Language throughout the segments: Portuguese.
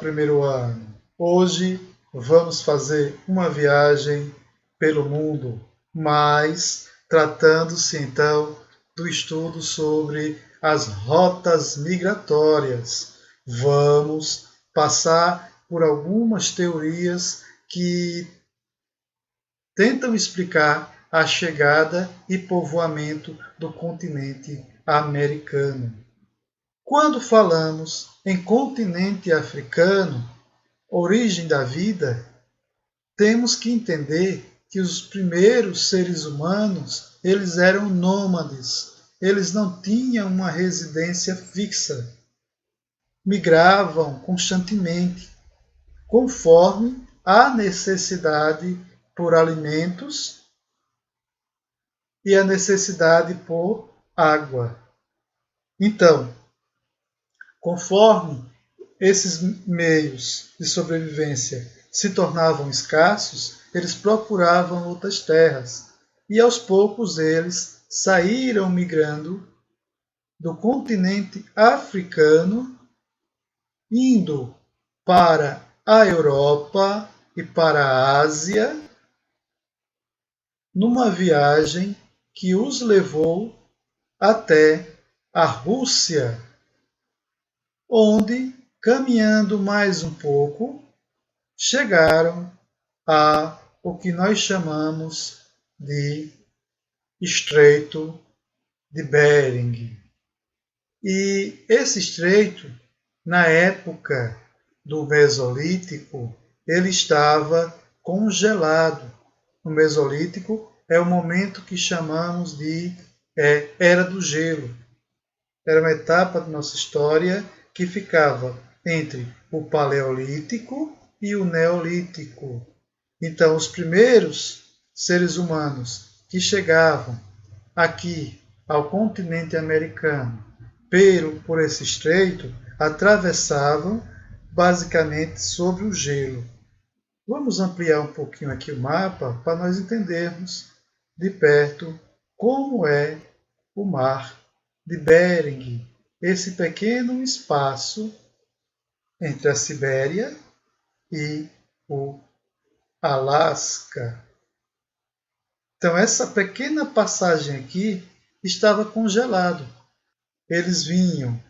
primeiro ano! Hoje vamos fazer uma viagem pelo mundo, mas tratando-se então do estudo sobre as rotas migratórias. Vamos passar por algumas teorias que tentam explicar a chegada e povoamento do continente americano. Quando falamos em continente africano, origem da vida, temos que entender que os primeiros seres humanos, eles eram nômades, eles não tinham uma residência fixa, migravam constantemente, conforme a necessidade por alimentos e a necessidade por água. Então, conforme esses meios de sobrevivência se tornavam escassos, eles procuravam outras terras e aos poucos eles saíram migrando do continente africano, indo para a Europa e para a Ásia, numa viagem que os levou até a Rússia, onde, caminhando mais um pouco, chegaram a o que nós chamamos de Estreito de Bering. E esse estreito, na época do Mesolítico, ele estava congelado. O Mesolítico é o momento que chamamos de Era do Gelo. Era uma etapa da nossa história que ficava entre o Paleolítico e o Neolítico. Então, os primeiros seres humanos que chegavam aqui ao continente americano por esse estreito, atravessavam basicamente sobre o gelo. Vamos ampliar um pouquinho aqui o mapa para nós entendermos de perto como é o mar de Bering, esse pequeno espaço entre a Sibéria e o Alasca. Então, essa pequena passagem aqui estava congelado. Eles vinham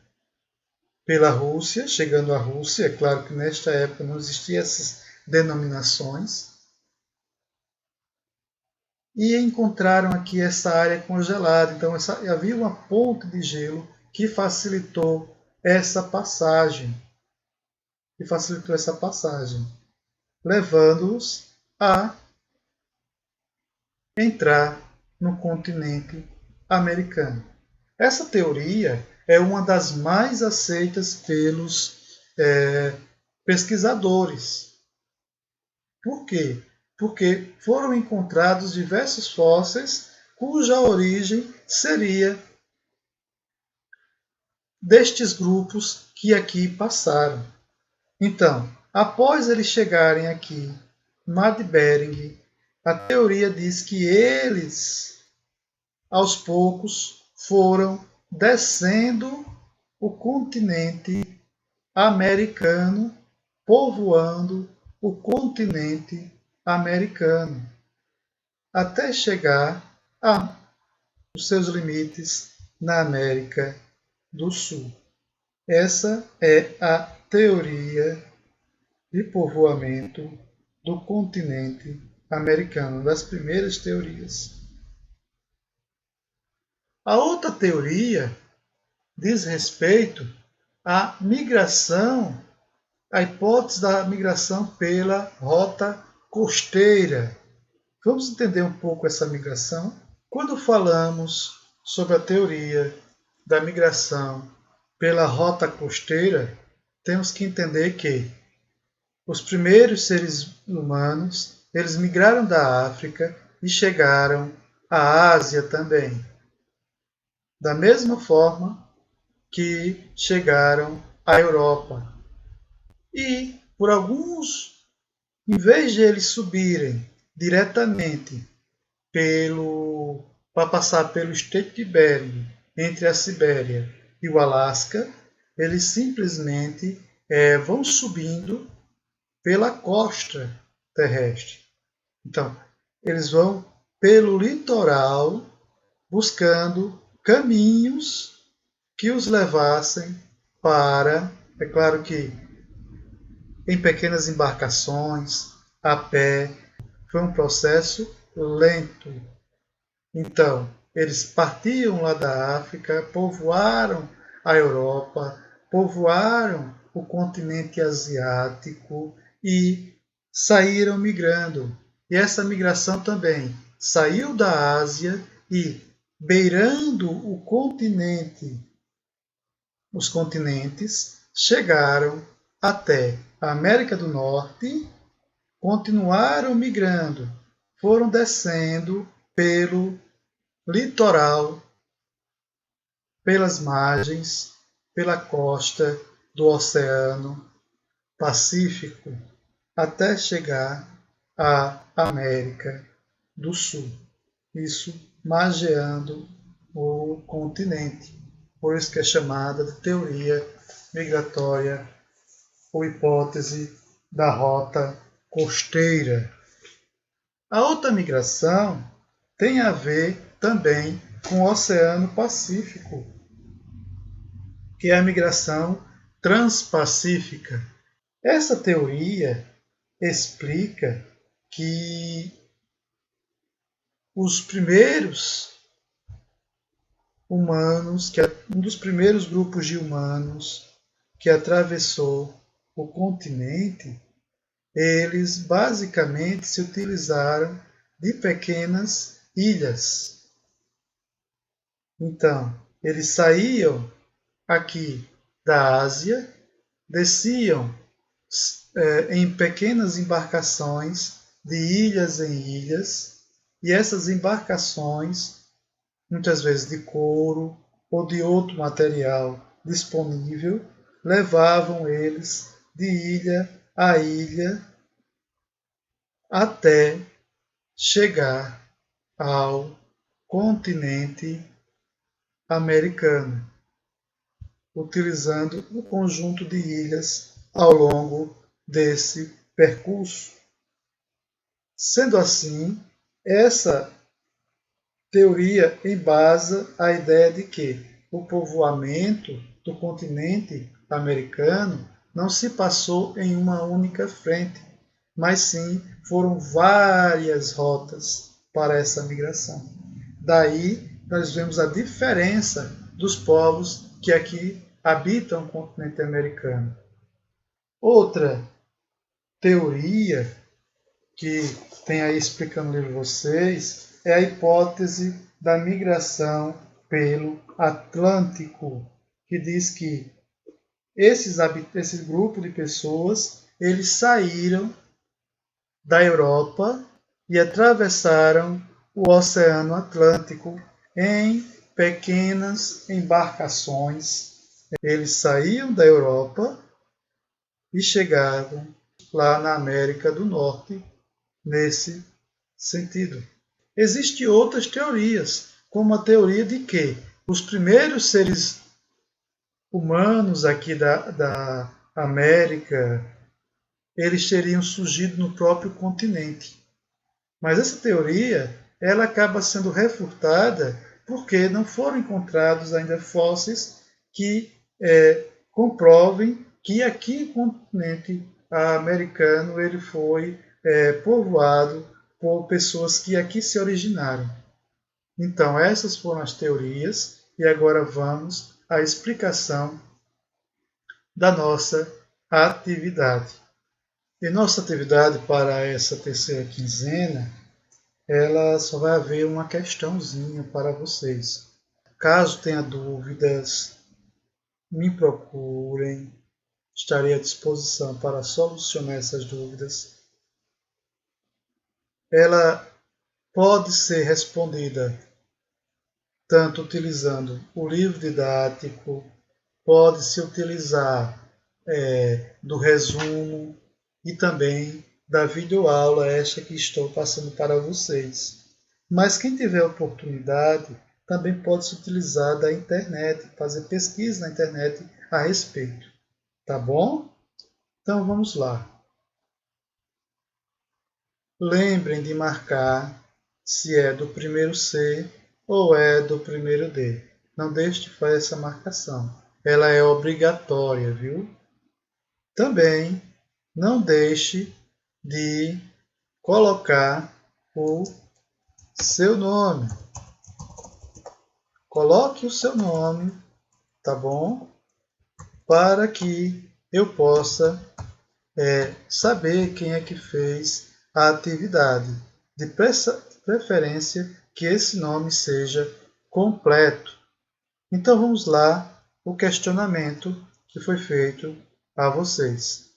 pela Rússia, chegando à Rússia, é claro que nesta época não existiam essas denominações, e encontraram aqui essa área congelada. Então havia uma ponte de gelo que facilitou essa passagem, levando-os a entrar no continente americano. Essa teoria é uma das mais aceitas pelos pesquisadores. Por quê? Porque foram encontrados diversos fósseis cuja origem seria destes grupos que aqui passaram. Então, após eles chegarem aqui, Mar de Bering, a teoria diz que eles, aos poucos, foram descendo o continente americano, povoando o continente americano, até chegar aos seus limites na América do Sul. Essa é a teoria de povoamento do continente americano, uma das primeiras teorias. A outra teoria diz respeito à migração, à hipótese da migração pela rota costeira. Vamos entender um pouco essa migração? Quando falamos sobre a teoria da migração pela rota costeira, temos que entender que os primeiros seres humanos, eles migraram da África e chegaram à Ásia também. Da mesma forma que chegaram à Europa. E, por alguns, em vez de eles subirem diretamente para passar pelo Estreito de Bering, entre a Sibéria e o Alasca, eles simplesmente vão subindo pela costa terrestre. Então, eles vão pelo litoral buscando caminhos que os levassem para, é claro que em pequenas embarcações, a pé, foi um processo lento. Então, eles partiam lá da África, povoaram a Europa, povoaram o continente asiático e saíram migrando. E essa migração também saiu da Ásia e, beirando os continentes, chegaram até a América do Norte, continuaram migrando, foram descendo pelo litoral, pelas margens, pela costa do Oceano Pacífico, até chegar à América do Sul. Isso margeando o continente. Por isso que é chamada de teoria migratória ou hipótese da rota costeira. A outra migração tem a ver também com o Oceano Pacífico, que é a migração transpacífica. Essa teoria explica que os primeiros humanos, um dos primeiros grupos de humanos que atravessou o continente, eles basicamente se utilizaram de pequenas ilhas. Então, eles saíam aqui da Ásia, desciam em pequenas embarcações de ilhas em ilhas, e essas embarcações, muitas vezes de couro ou de outro material disponível, levavam eles de ilha a ilha até chegar ao continente americano, utilizando o conjunto de ilhas ao longo desse percurso. Sendo assim, essa teoria embasa a ideia de que o povoamento do continente americano não se passou em uma única frente, mas sim foram várias rotas para essa migração. Daí nós vemos a diferença dos povos que aqui habitam o continente americano. Outra teoria que tem aí explicando para vocês é a hipótese da migração pelo Atlântico, que diz que esse grupo de pessoas eles saíram da Europa e atravessaram o Oceano Atlântico em pequenas embarcações. Eles saíam da Europa e chegavam lá na América do Norte nesse sentido. Existem outras teorias, como a teoria de que os primeiros seres humanos aqui da América, eles teriam surgido no próprio continente. Mas essa teoria ela acaba sendo refutada porque não foram encontrados ainda fósseis que comprovem que aqui no continente americano ele foi povoado por pessoas que aqui se originaram. Então, essas foram as teorias e agora vamos à explicação da nossa atividade. E nossa atividade para essa terceira quinzena, ela só vai haver uma questãozinha para vocês. Caso tenha dúvidas, me procurem, estarei à disposição para solucionar essas dúvidas. Ela pode ser respondida tanto utilizando o livro didático, pode-se utilizar do resumo e também da videoaula esta que estou passando para vocês. Mas quem tiver oportunidade também pode se utilizar da internet, fazer pesquisa na internet a respeito. Tá bom? Então vamos lá. Lembrem de marcar se é do primeiro C ou é do primeiro D. Não deixe de fazer essa marcação. Ela é obrigatória, viu? Também não deixe de colocar o seu nome. Coloque o seu nome, tá bom? Para que eu possa saber quem é que fez a atividade. De preferência que esse nome seja completo. Então vamos lá, o questionamento que foi feito a vocês.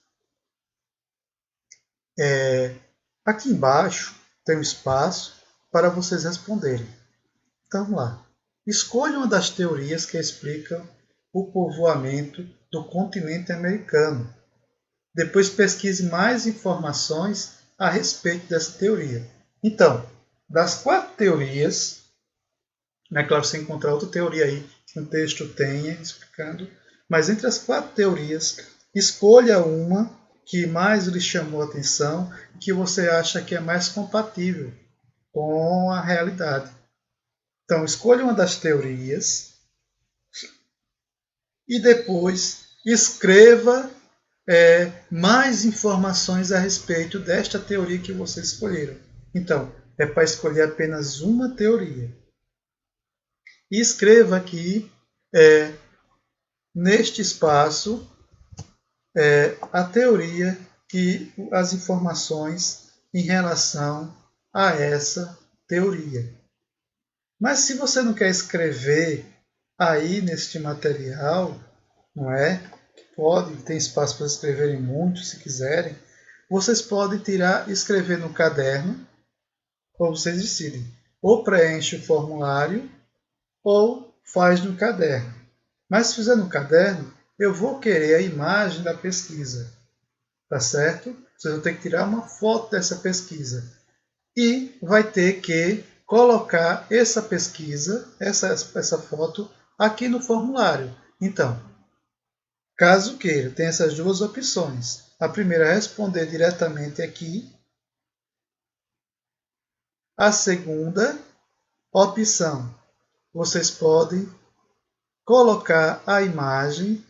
Aqui embaixo tem um espaço para vocês responderem. Então vamos lá. Escolha uma das teorias que explicam o povoamento do continente americano. Depois pesquise mais informações a respeito dessa teoria. Então, das 4 teorias, é claro, você encontrar outra teoria aí que um texto tenha explicando, mas entre as 4 teorias, escolha uma que mais lhe chamou a atenção e que você acha que é mais compatível com a realidade. Então, escolha uma das teorias e depois escreva mais informações a respeito desta teoria que vocês escolheram. Então, é para escolher apenas uma teoria. E escreva aqui, neste espaço, a teoria e as informações em relação a essa teoria. Mas se você não quer escrever aí neste material, não é? Pode, tem espaço para escreverem muito, se quiserem. Vocês podem tirar e escrever no caderno, ou vocês decidem. Ou preenche o formulário, ou faz no caderno. Mas se fizer no caderno, eu vou querer a imagem da pesquisa. Tá certo? Vocês vão ter que tirar uma foto dessa pesquisa. E vai ter que colocar essa pesquisa, essa foto, aqui no formulário. Então, caso queira, tem essas duas opções. A primeira é responder diretamente aqui. A segunda opção, vocês podem colocar a imagem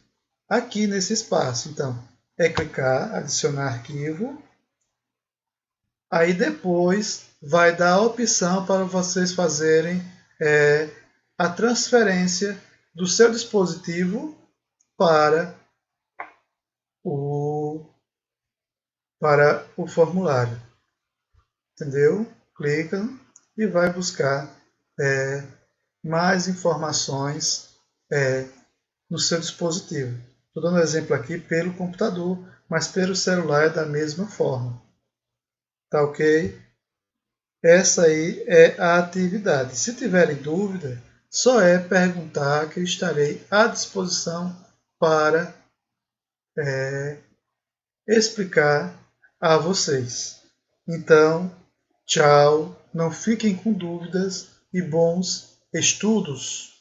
aqui nesse espaço. Então, é clicar, adicionar arquivo. Aí depois vai dar a opção para vocês fazerem a transferência do seu dispositivo para o formulário. Entendeu? Clica e vai buscar mais informações no seu dispositivo. Estou dando um exemplo aqui pelo computador, mas pelo celular é da mesma forma. Tá ok? Essa aí é a atividade. Se tiverem dúvida, só é perguntar que eu estarei à disposição para explicar a vocês. Então, tchau, não fiquem com dúvidas e bons estudos!